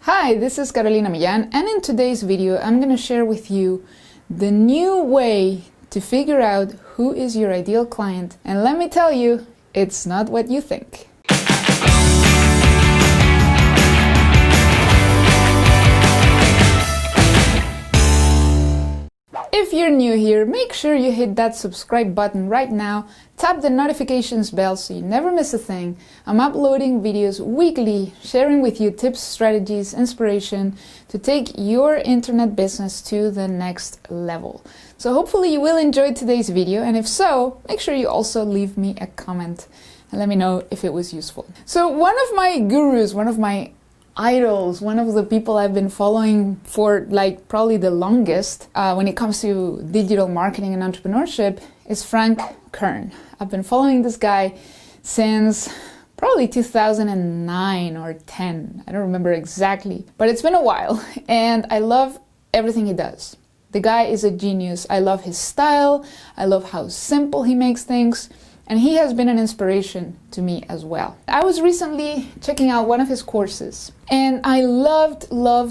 Hi, this is Millan, and in today's video I'm going to share with you the new way to figure out who is your ideal client. And let me tell you, it's not what you think. If you're new here, make sure you hit that subscribe button right now, tap the notifications bell so you never miss a thing. I'm uploading videos weekly, sharing with you tips, strategies, inspiration to take your internet business to the next level. So hopefully you will enjoy today's video, and if so, make sure you also leave me a comment and let me know if it was useful. So one of my gurus, one of my idols, one of the people I've been following for like probably the longest when it comes to digital marketing and entrepreneurship is Frank Kern. I've been following this guy since probably 2009 or 10. I don't remember exactly, but it's been a while, and I love everything he does. The guy is a genius. I love his style. I love how simple he makes things. And he has been an inspiration to me as well. I was recently checking out one of his courses, and I loved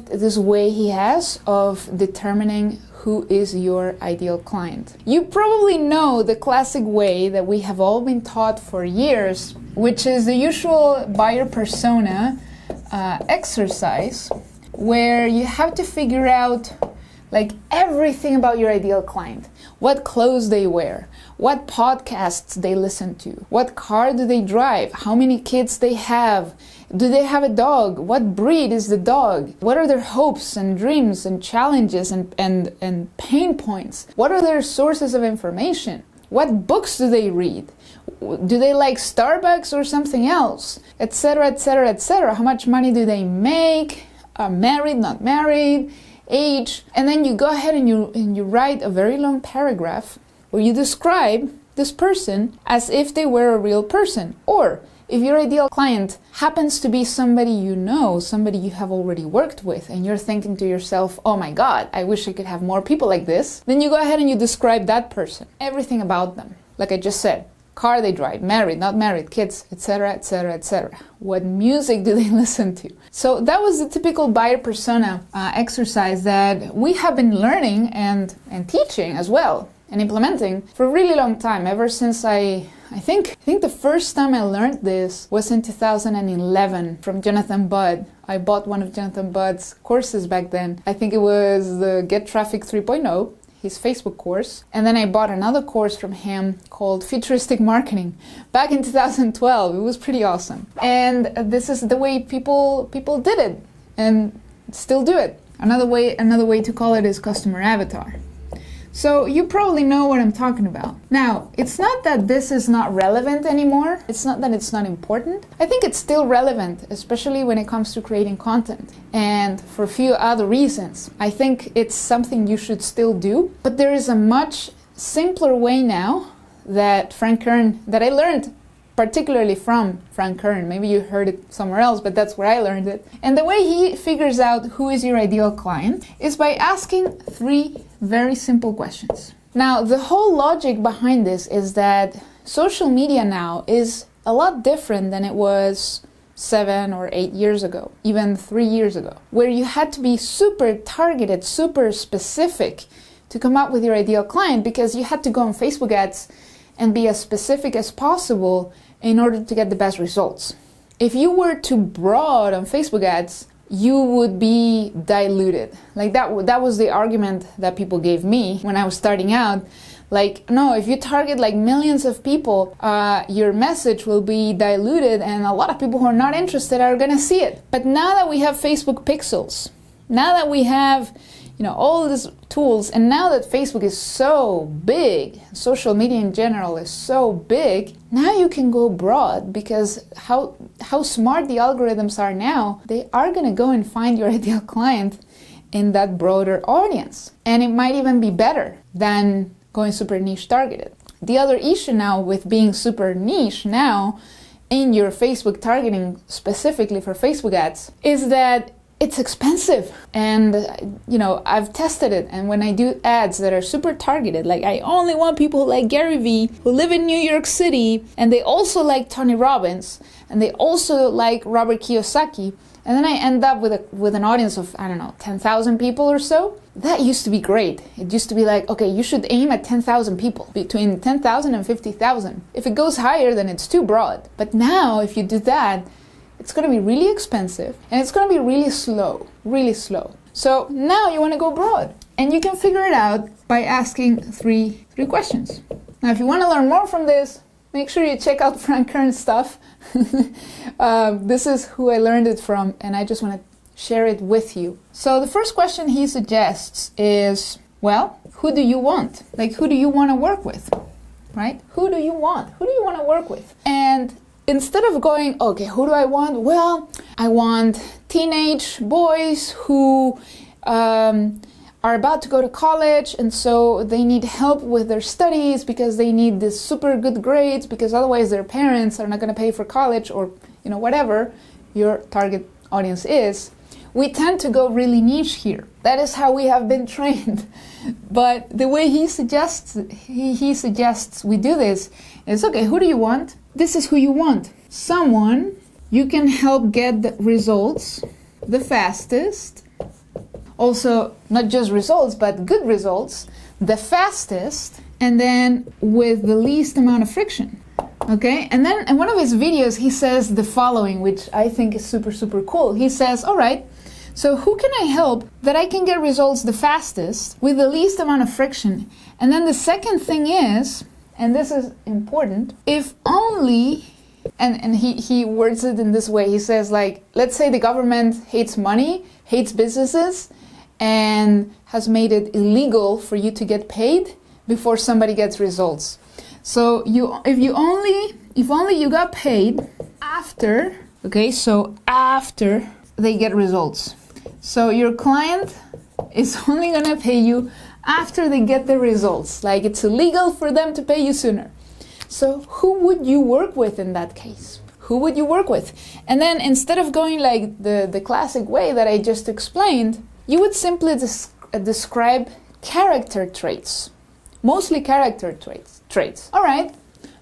this way he has of determining who is your ideal client. You probably know the classic way that we have all been taught for years, which is the usual buyer persona exercise, where you have to figure out like everything about your ideal client. What clothes they wear, what podcasts they listen to, what car do they drive, how many kids they have, do they have a dog, what breed is the dog, what are their hopes and dreams and challenges and pain points, what are their sources of information, what books do they read, do they like Starbucks or something else, etc., etc., etc. How much money do they make, married, not married, age. And then you go ahead and you write a very long paragraph where you describe this person as if they were a real person. Or if your ideal client happens to be somebody you know, somebody you have already worked with, and you're thinking to yourself, oh my God, I wish I could have more people like this, then you go ahead and you describe that person, everything about them. Like I just said, car they drive, married, not married, kids, etc., etc., etc. What music do they listen to? So that was the typical buyer persona exercise that we have been learning and teaching as well and implementing for a really long time, ever since I think the first time I learned this was in 2011 from Jonathan Budd. I bought one of Jonathan Budd's courses back then. I think it was the Get Traffic 3.0. His Facebook course, and then I bought another course from him called Futuristic Marketing back in 2012. It was pretty awesome, and this is the way people did it and still do it. Another way to call it is customer avatar. So you probably know what I'm talking about. Now, it's not that this is not relevant anymore. It's not that it's not important. I think it's still relevant, especially when it comes to creating content. And for a few other reasons. I think it's something you should still do. But there is a much simpler way now that I learned particularly from Frank Kern. Maybe you heard it somewhere else, but that's where I learned it. And the way he figures out who is your ideal client is by asking 3 very simple questions. Now, the whole logic behind this is that social media now is a lot different than it was 7 or 8 years ago, even 3 years ago, where you had to be super targeted, super specific to come up with your ideal client, because you had to go on Facebook ads and be as specific as possible in order to get the best results. If you were too broad on Facebook ads, you would be diluted. Like that was the argument that people gave me when I was starting out. Like, no, if you target like millions of people, your message will be diluted, and a lot of people who are not interested are gonna see it. But now that we have Facebook pixels, now that we have all these tools, and now that Facebook is so big, social media in general is so big, now you can go broad, because how smart the algorithms are now, they are going to go and find your ideal client in that broader audience. And it might even be better than going super niche targeted. The other issue now with being super niche now in your Facebook targeting, specifically for Facebook ads, is that it's expensive. And, I've tested it. And when I do ads that are super targeted, like I only want people who like Gary Vee, who live in New York City, and they also like Tony Robbins, and they also like Robert Kiyosaki, and then I end up with an audience of, 10,000 people or so. That used to be great. It used to be like, okay, you should aim at 10,000 people, between 10,000 and 50,000. If it goes higher, then it's too broad. But now, if you do that, it's going to be really expensive, and it's going to be really slow. So now you want to go broad, and you can figure it out by asking three questions. Now, if you want to learn more from this, make sure you check out Frank Kern's stuff. This is who I learned it from, and I just want to share it with you. So the first question he suggests is, well, who do you want? Like, who do you want to work with, right? Who do you want? Who do you want to work with? And instead of going, okay, who do I want? Well, I want teenage boys who are about to go to college, and so they need help with their studies because they need this super good grades, because otherwise their parents are not going to pay for college, or whatever your target audience is. We tend to go really niche here. That is how we have been trained. But the way he suggests we do this is, okay, who do you want? This is who you want. Someone you can help get the results the fastest. Also, not just results, but good results, the fastest, and then with the least amount of friction. Okay, and then in one of his videos, he says the following, which I think is super, super cool. He says, all right, so who can I help that I can get results the fastest with the least amount of friction? And then the second thing is, and this is important, if only, and he words it in this way, he says, like, let's say the government hates money, hates businesses, and has made it illegal for you to get paid before somebody gets results. So if only you got paid after, okay, so after they get results. So your client is only gonna pay you after they get the results. Like, it's illegal for them to pay you sooner. So who would you work with in that case? Who would you work with? And then instead of going like the classic way that I just explained, you would simply describe character traits. Mostly character traits. All right.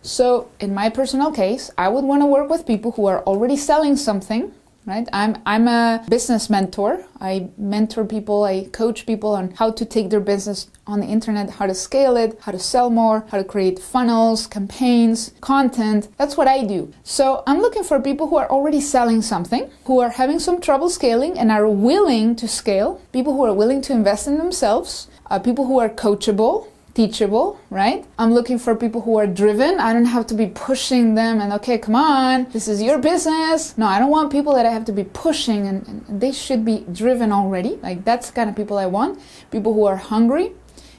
So in my personal case, I would want to work with people who are already selling something, right? I'm a business mentor. I mentor people, I coach people on how to take their business on the internet, how to scale it, how to sell more, how to create funnels, campaigns, content. That's what I do. So I'm looking for people who are already selling something, who are having some trouble scaling and are willing to scale, people who are willing to invest in themselves, people who are coachable, teachable, right? I'm looking for people who are driven. I don't have to be pushing them and, okay, come on, this is your business. No, I don't want people that I have to be pushing, and they should be driven already. Like, that's the kind of people I want. People who are hungry,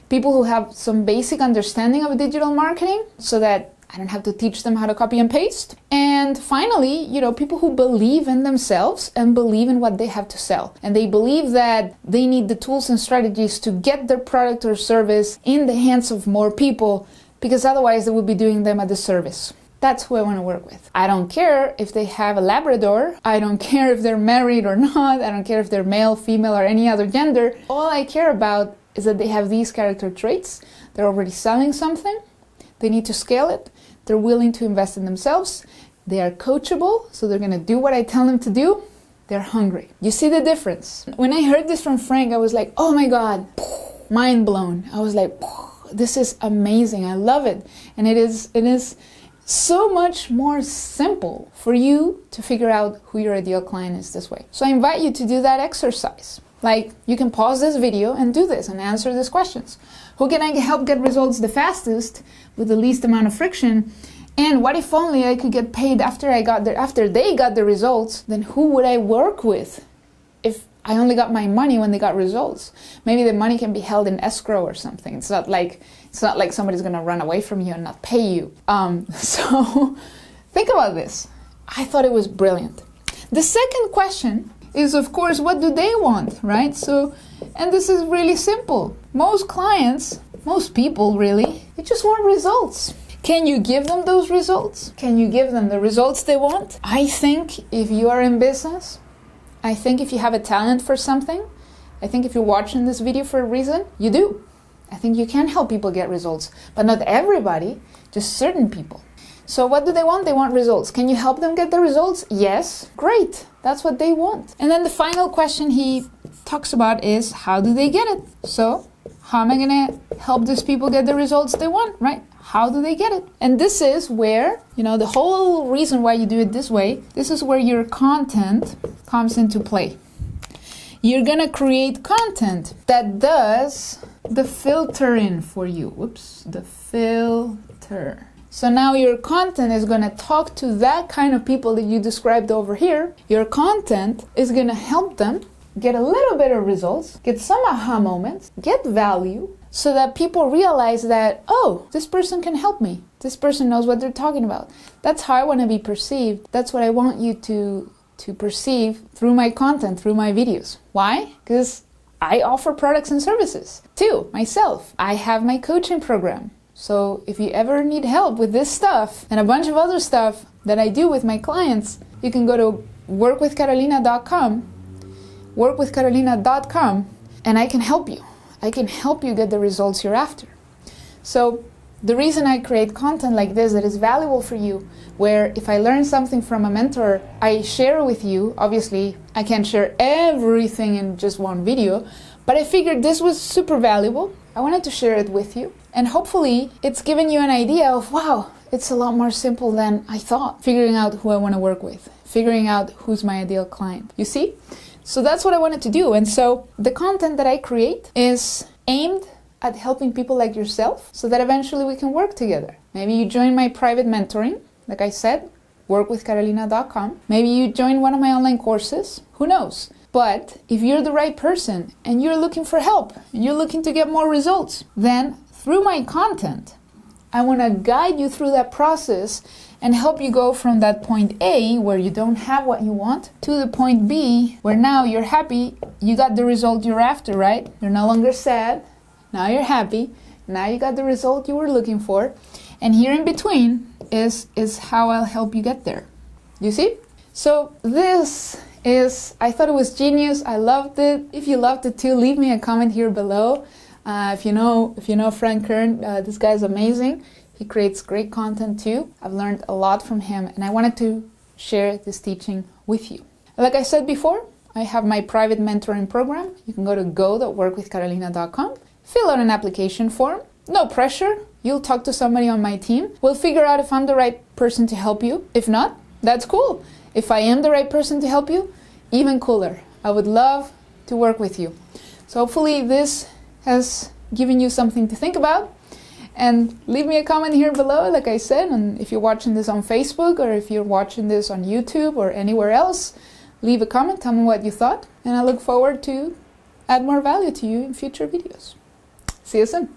people who have some basic understanding of digital marketing so that I don't have to teach them how to copy and paste. And finally, people who believe in themselves and believe in what they have to sell. And they believe that they need the tools and strategies to get their product or service in the hands of more people, because otherwise they would be doing them a disservice. That's who I want to work with. I don't care if they have a Labrador. I don't care if they're married or not. I don't care if they're male, female, or any other gender. All I care about is that they have these character traits. They're already selling something. They need to scale it. They're willing to invest in themselves. They are coachable, so they're going to do what I tell them to do. They're hungry. You see the difference? When I heard this from Frank, I was like, oh my God, mind blown. I was like, this is amazing. I love it. And it is so much more simple for you to figure out who your ideal client is this way. So I invite you to do that exercise. Like, you can pause this video and do this and answer these questions. Who can I help get results the fastest with the least amount of friction? And what if only I could get paid after they got the results? Then who would I work with if I only got my money when they got results? Maybe the money can be held in escrow or something. It's not like somebody's gonna run away from you and not pay you. So think about this. I thought it was brilliant. The second question is, of course, what do they want, right? So, and this is really simple. Most clients, most people really, they just want results. Can you give them those results? Can you give them the results they want? I think if you are in business, I think if you have a talent for something, I think if you're watching this video for a reason, you do. I think you can help people get results, but not everybody, just certain people. So what do they want? They want results. Can you help them get the results? Yes, great. That's what they want. And then the final question he talks about is, how do they get it? So how am I gonna help these people get the results they want, right? How do they get it? And this is where, the whole reason why you do it this way, this is where your content comes into play. You're gonna create content that does the filtering for you. Whoops, the filter. So now your content is gonna talk to that kind of people that you described over here. Your content is gonna help them get a little bit of results, get some aha moments, get value, so that people realize that, oh, this person can help me. This person knows what they're talking about. That's how I want to be perceived. That's what I want you to perceive through my content, through my videos. Why? Because I offer products and services too, myself. I have my coaching program. So if you ever need help with this stuff and a bunch of other stuff that I do with my clients, you can go to workwithcarolina.com, and I can help you. I can help you get the results you're after. So the reason I create content like this that is valuable for you, where if I learn something from a mentor, I share with you. Obviously, I can't share everything in just one video, but I figured this was super valuable. I wanted to share it with you. And hopefully, it's given you an idea of, wow, it's a lot more simple than I thought. Figuring out who I want to work with, figuring out who's my ideal client. You see? So that's what I wanted to do. And so the content that I create is aimed at helping people like yourself so that eventually we can work together. Maybe you join my private mentoring, like I said, workwithcarolina.com. Maybe you join one of my online courses, who knows? But if you're the right person and you're looking for help and you're looking to get more results, then through my content, I want to guide you through that process and help you go from that point A, where you don't have what you want, to the point B, where now you're happy, you got the result you're after, right? You're no longer sad, now you're happy, now you got the result you were looking for, and here in between is how I'll help you get there. You see? So this is, I thought it was genius, I loved it. If you loved it too, leave me a comment here below. If you know Frank Kern, this guy's amazing. He creates great content too. I've learned a lot from him, and I wanted to share this teaching with you. Like I said before, I have my private mentoring program. You can go to go.workwithcarolina.com, fill out an application form. No pressure. You'll talk to somebody on my team. We'll figure out if I'm the right person to help you. If not, that's cool. If I am the right person to help you, even cooler. I would love to work with you. So hopefully this has given you something to think about. And leave me a comment here below, like I said, and if you're watching this on Facebook or if you're watching this on YouTube or anywhere else, leave a comment, tell me what you thought, and I look forward to add more value to you in future videos. See you soon.